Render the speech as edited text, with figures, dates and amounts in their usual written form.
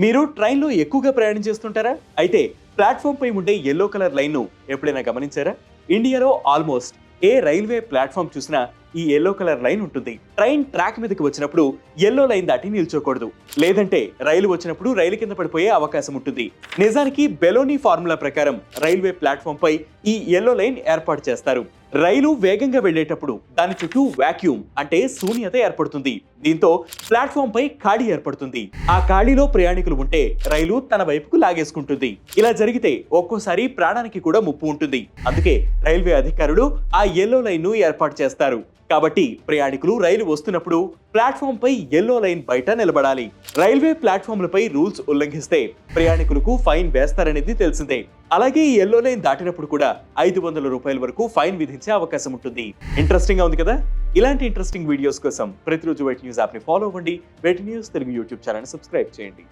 మీరు ట్రైన్లో ఎక్కువగా ప్రయాణం చేస్తుంటారా? అయితే ప్లాట్ఫామ్ పై ఉండే ఎల్లో కలర్ లైన్ ను ఎప్పుడైనా గమనించారా? ఇండియాలో ఆల్మోస్ట్ ఏ రైల్వే ప్లాట్ఫామ్ చూసినా ఈ ఎల్లో కలర్ లైన్ ఉంటుంది. ట్రైన్ ట్రాక్ మీదకి వచ్చినప్పుడు ఎల్లో లైన్ దాటి నిల్చోకూడదు. లేదంటే రైలు వచ్చినప్పుడు రైలు కింద పడిపోయే అవకాశం ఉంటుంది. నిజానికి బెలోనీ ఫార్ములా ప్రకారం రైల్వే ప్లాట్ఫామ్ పై ఈ ఎల్లో లైన్ ఏర్పాటు చేస్తారు. రైలు వేగంగా వెళ్లేటప్పుడు దాని చుట్టూ వాక్యూమ్ అంటే శూన్యత ఏర్పడుతుంది. దీంతో ప్లాట్ఫామ్ పై ఖాళీ ఏర్పడుతుంది. ఆ ఖాళీలో ప్రయాణికులు ఉంటే రైలు తన వైపుకు లాగేసుకుంటుంది. ఇలా జరిగితే ఒక్కోసారి ప్రాణానికి కూడా ముప్పు ఉంటుంది. అందుకే రైల్వే అధికారులు ఆ ఎల్లో లైన్ ను ఏర్పాటు చేస్తారు. కాబట్టి ప్రయాణికులు రైలు వస్తున్నప్పుడు ప్లాట్ఫామ్ పై ఎల్లో లైన్ బయట నిలబడాలి. రైల్వే ప్లాట్ఫామ్లపై రూల్స్ ఉల్లంఘిస్తే ప్రయాణికులకు ఫైన్ వేస్తారనేది తెలిసిందే. అలాగే ఈ ఎల్లో లైన్ దాటినప్పుడు కూడా 500 రూపాయల వరకు ఫైన్ విధించే అవకాశం ఉంటుంది. ఇంట్రెస్టింగ్ గా ఉంది కదా? ఇలాంటి ఇంట్రెస్టింగ్ వీడియోస్ కోసం ప్రతిరోజు వెట్ న్యూస్ యాప్ ని ఫాలో అవ్వండి. వెట్ news Telugu YouTube channel subscribe చేయండి.